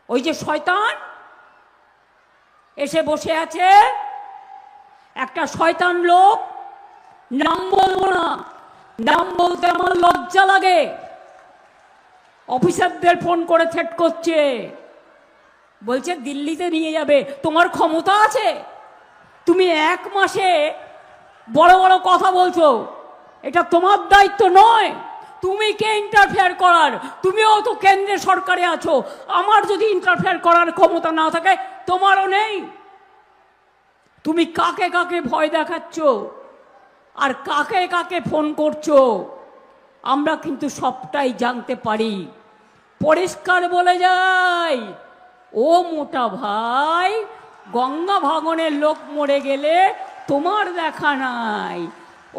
ওই যে শয়তান এসে বসে আছে, একটা শয়তান লোক, নাম বলবো না, নাম বলতে আমার লজ্জা লাগে, অফিসারদের ফোন করে থ্রেট করছে, বলছে দিল্লিতে নিয়ে যাবে। তোমার ক্ষমতা আছে? তুমি এক মাসে বড় বড় কথা বলছো, এটা তোমার দায়িত্ব নয়। তুমি কে ইন্টারফেয়ার করার? তুমিও তো কেন্দ্রের সরকারে আছো। আমার যদি ইন্টারফেয়ার করার ক্ষমতা না থাকে, তোমারও নেই। তুমি কাকে কাকে ভয় দেখাচ্ছ আর কাকে কাকে ফোন করছো, আমরা কিন্তু সবটাই জানতে পারি। পরিষ্কার বলে যাই, ও মোটা ভাই, গঙ্গা ভাঙনের লোক মরে গেলে তোমার দেখা নাই।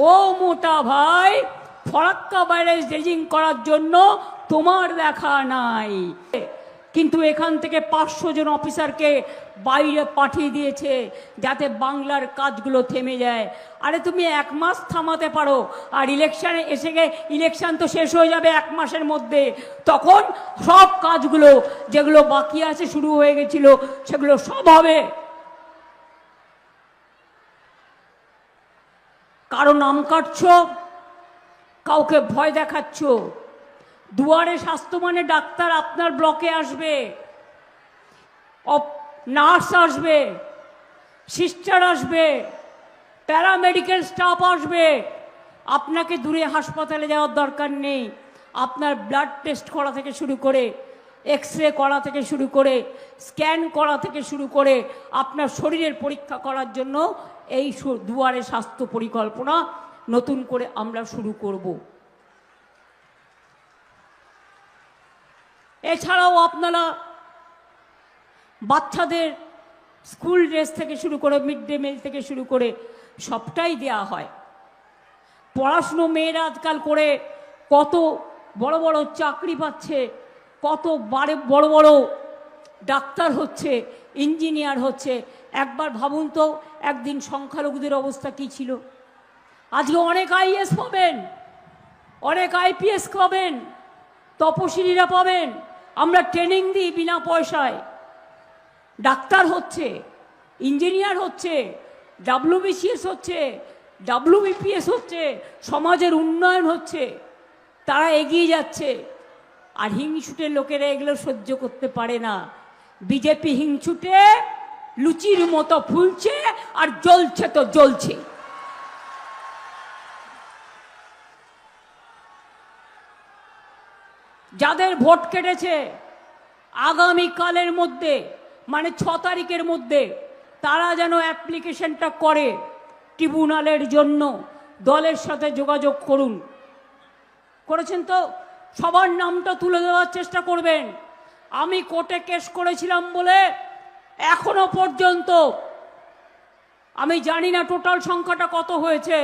ও মোটা ভাই, ফরাক্কা ব্যারেজ ড্রেজিং করার জন্য তোমার দেখা নাই। কিন্তু এখান থেকে 500 জন অফিসারকে বাইরে পাঠিয়ে দিয়েছে যাতে বাংলার কাজগুলো থেমে যায়। আরে তুমি 1 মাস থামাতে পারো, আর ইলেকশনে এসে গিয়ে ইলেকশন তো শেষ হয়ে যাবে 1 মাসের মধ্যে, তখন সব কাজগুলো যেগুলো বাকি আছে, শুরু হয়ে গেছিল, সেগুলো সব হবে। কারো নাম কাটছ, কাউকে ভয় দেখাচ্ছ। দুয়ারে স্বাস্থ্য মানে ডাক্তার আপনার ব্লকে আসবে, নার্স আসবে, সিস্টার আসবে, প্যারামেডিক্যাল স্টাফ আসবে। আপনাকে দূরে হাসপাতালে যাওয়ার দরকার নেই। আপনার ব্লাড টেস্ট করা থেকে শুরু করে, এক্স-রে করা থেকে শুরু করে, স্ক্যান করা থেকে শুরু করে, আপনার শরীরের পরীক্ষা করার জন্য এই দুয়ারে স্বাস্থ্য পরিকল্পনা নতুন করে আমরা শুরু করব। এছাড়াও আপনারা বাচ্চাদের স্কুল ড্রেস থেকে শুরু করে, মিড ডে মিল থেকে শুরু করে সবটাই দেয়া হয়। পড়াশুনো মেয়েরা আজকাল করে কত বড় বড় চাকরি পাচ্ছে, কত বড় বড় ডাক্তার হচ্ছে, ইঞ্জিনিয়ার হচ্ছে। একবার ভাবুন তো, একদিন সংখ্যালঘুদের অবস্থা কী ছিল। আজকে অনেক আইএস পাবেন, অনেক আইপিএস পাবেন, তপশিলীরা পাবেন। আমরা ট্রেনিং দিই বিনা পয়সায়। ডাক্তার হচ্ছে, ইঞ্জিনিয়ার হচ্ছে, WBCS হচ্ছে, WBPS হচ্ছে, সমাজের উন্নয়ন হচ্ছে, তারা এগিয়ে যাচ্ছে। আর হিংসুটে লোকেরা এগুলো সহ্য করতে পারে না। বিজেপি হিংসুটে লুচির মতো ফুলছে আর জ্বলছে তো জ্বলছে। যাদের ভোট কেটেছে আগামীকালের মধ্যে, মানে 6 তারিখের মধ্যে, তারা যেন অ্যাপ্লিকেশনটা করে ট্রিব্যুনালের জন্য। দলের সাথে যোগাযোগ করুন। করেছেন তো? সবার নামটা তুলে দেওয়ার চেষ্টা করবেন। আমি কোর্টে কেস করেছিলাম বলে এখনো পর্যন্ত আমি জানি না টোটাল সংখ্যাটা কত হয়েছে,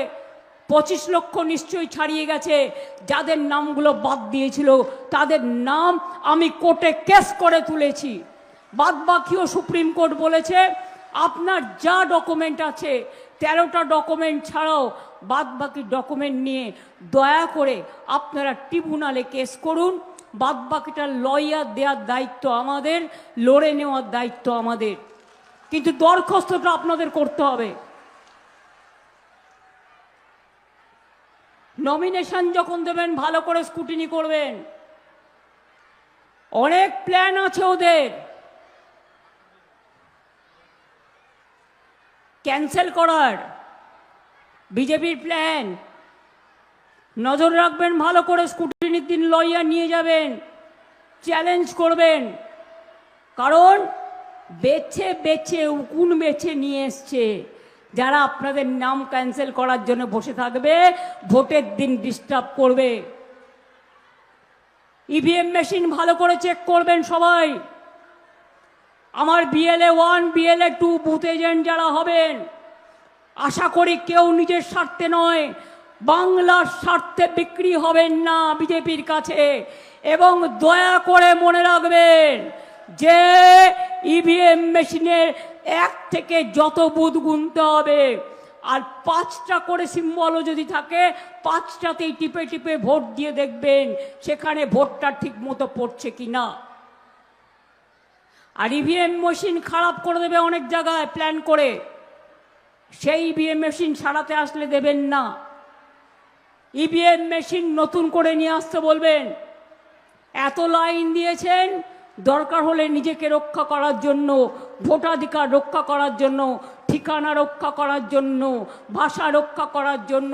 25 লক্ষ নিশ্চয়ই ছাড়িয়ে গেছে। যাদের নামগুলো বাদ দিয়েছিল তাদের নাম আমি কোর্টে কেস করে তুলেছি। বাদ বাকিও সুপ্রিম কোর্ট বলেছে আপনার যা ডকুমেন্ট আছে, 13টা ডকুমেন্ট ছাড়াও বাদ বাকি ডকুমেন্ট নিয়ে দয়া করে আপনারা ট্রিব্যুনালে কেস করুন। বাদ বাকিটা লয়ার দেওয়ার দায়িত্ব আমাদের, লড়ে নেওয়ার দায়িত্ব আমাদের, কিন্তু দরখাস্তটা আপনাদের করতে হবে। নমিনেশন যখন দেবেন ভালো করে স্কুটিনি করবেন। অনেক প্ল্যান আছে ওদের, ক্যান্সেল করার বিজেপির প্ল্যান। নজর রাখবেন ভালো করে, স্কুটিনির দিন লয়ার নিয়ে যাবেন, চ্যালেঞ্জ করবেন। কারণ বেছে বেছে উকুন বেছে নিয়ে এসছে যারা আপনাদের নাম ক্যান্সেল করার জন্য বসে থাকবে, ভোটের দিন ডিস্টার্ব করবে। ইভিএম মেশিন ভালো করে চেক করবেন সবাই। আমার BLA 1, BLA 2 বুথ এজেন্ট যারা হবেন, আশা করি কেউ নিজের স্বার্থে নয়, বাংলার স্বার্থে বিক্রি হবেন না বিজেপির কাছে। এবং দয়া করে মনে রাখবেন যে ইভিএম মেশিনের 1 থেকে যত বুথ গুনতে হবে, আর 5টা করে সিম্বলও যদি থাকে, 5টাতেই টিপে টিপে ভোট দিয়ে দেখবেন সেখানে ভোটটা ঠিক মতো পড়ছে কিনা। আর ইভিএম মেশিন খারাপ করে দেবে অনেক জায়গায় প্ল্যান করে, সেই ইভিএম মেশিন সারাতে আসলে দেবেন না। ইভিএম মেশিন নতুন করে নিয়ে আসতে বলবেন। এত লাইন দিয়েছেন, দরকার হলে নিজেকে রক্ষা করার জন্য, ভোটাধিকার রক্ষা করার জন্য, ঠিকানা রক্ষা করার জন্য, ভাষা রক্ষা করার জন্য,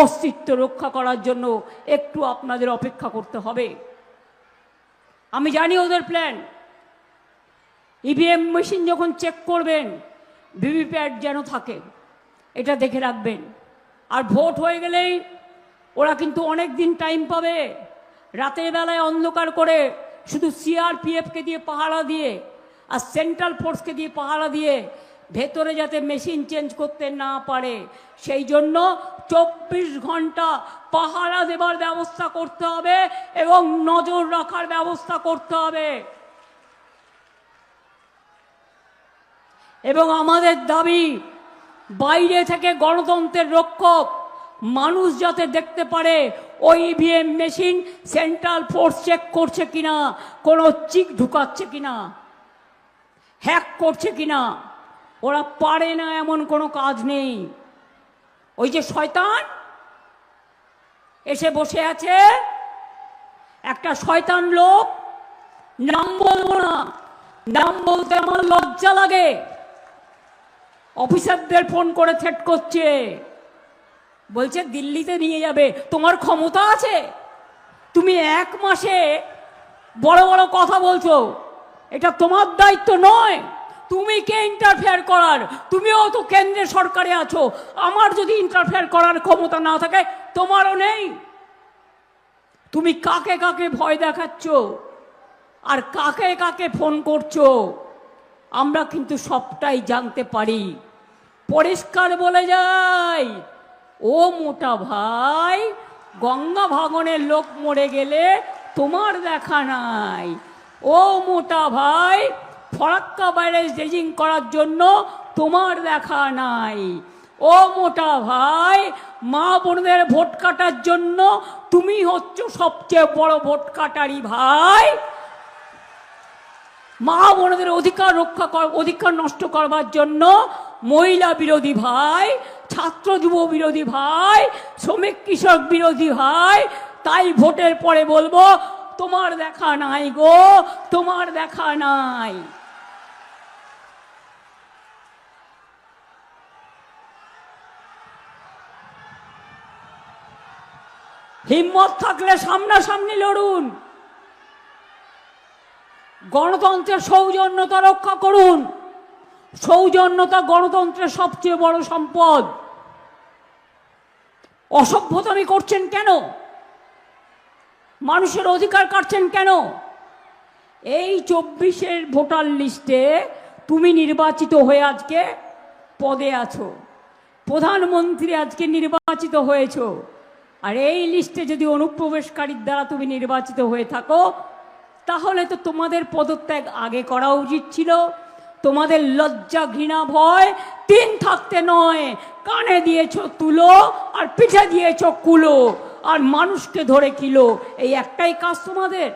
অস্তিত্ব রক্ষা করার জন্য একটু আপনাদের অপেক্ষা করতে হবে। আমি জানি ওদের প্ল্যান। ইভিএম মেশিন যখন চেক করবেন, ভিভিপ্যাট যেন থাকে, এটা দেখে রাখবেন। আর ভোট হয়ে গেলেই ওরা কিন্তু অনেক দিন টাইম পাবে। রাতের বেলায় অন্ধকার করে শুধু সিআরপিএফকে দিয়ে পাহারা দিয়ে আর সেন্ট্রাল ফোর্সকে দিয়ে পাহারা দিয়ে ভেতরে যাতে মেশিন চেঞ্জ করতে না পারে, সেই জন্য 24 ঘন্টা পাহারা দেবার ব্যবস্থা করতে হবে এবং নজর রাখার ব্যবস্থা করতে হবে। এবং আমাদের দাবি, বাইরে থেকে গণতন্ত্রের রক্ষক মানুষ যাতে দেখতে পারে ওই EVM machine central force check করছে কিনা, কোনো চিক ঢুকাচ্ছে কিনা, হ্যাক করছে কিনা। ওরা পারে না এমন কোনো কাজ নেই। ওই যে শয়তান এসে বসে আছে, একটা শয়তান লোক, নাম বলবো না, নাম বলতে আমার লজ্জা লাগে, অফিসারদের ফোন করে থ্রেট করছে, বলছে দিল্লিতে নিয়ে যাবে। তোমার ক্ষমতা আছে? তুমি 1 মাসে বড় বড় কথা বলছো, এটা তোমার দায়িত্ব নয়। তুমি কে ইন্টারফেয়ার করার? তুমিও তো কেন্দ্রের সরকারে আছো। আমার যদি ইন্টারফেয়ার করার ক্ষমতা না থাকে, তোমারও নেই। তুমি কাকে কাকে ভয় দেখাচ্ছ আর কাকে কাকে ফোন করছো, আমরা কিন্তু সবটাই জানতে পারি। পরিষ্কার বলে যাই, ও মোটা ভাই, গঙ্গা ভাঙনের লোক মরে গেলে তোমার দেখা নাই। ও মোটা ভাই, ফরাক্কা ব্যারেজ ড্রেজিং করার জন্য তোমার দেখা নাই। ও মোটা ভাই, মা বোনদের ভোট কাটার জন্য তুমি হচ্ছ সবচেয়ে বড় ভোট কাটারি ভাই। মা বোনদের অধিকার নষ্ট করবার জন্য মহিলা বিরোধী ভাই, ছাত্র যুব বিরোধী ভাই, শ্রমিক কৃষক বিরোধী ভাই। তাই ভোটের পরে বলবো, তোমার দেখা নাই গো, তোমার দেখা নাই। হিম্মত থাকলে সামনাসামনি লড়ুন, গণতন্ত্রের সৌজন্যতা রক্ষা করুন। সৌজন্যতা গণতন্ত্রের সবচেয়ে বড় সম্পদ। অসভ্যতামি করছেন কেন? মানুষের অধিকার কাটছেন কেন? এই 24-এর ভোটার লিস্টে তুমি নির্বাচিত হয়ে আজকে পদে আছো, প্রধানমন্ত্রী আজকে নির্বাচিত হয়েছো। আর এই লিস্টে যদি অনুপ্রবেশকারীর দ্বারা তুমি নির্বাচিত হয়ে থাকো, তাহলে তো তোমাদের পদত্যাগ আগে করা উচিত ছিল। তোমাদের লজ্জা, ঘৃণা, ভয় 3 থাকতে নয়, কানে দিয়েছ তুলো আর পিঠে দিয়েছ কুলো আর মানুষকে ধরে কিলো, এই একটাই কাজ তোমাদের।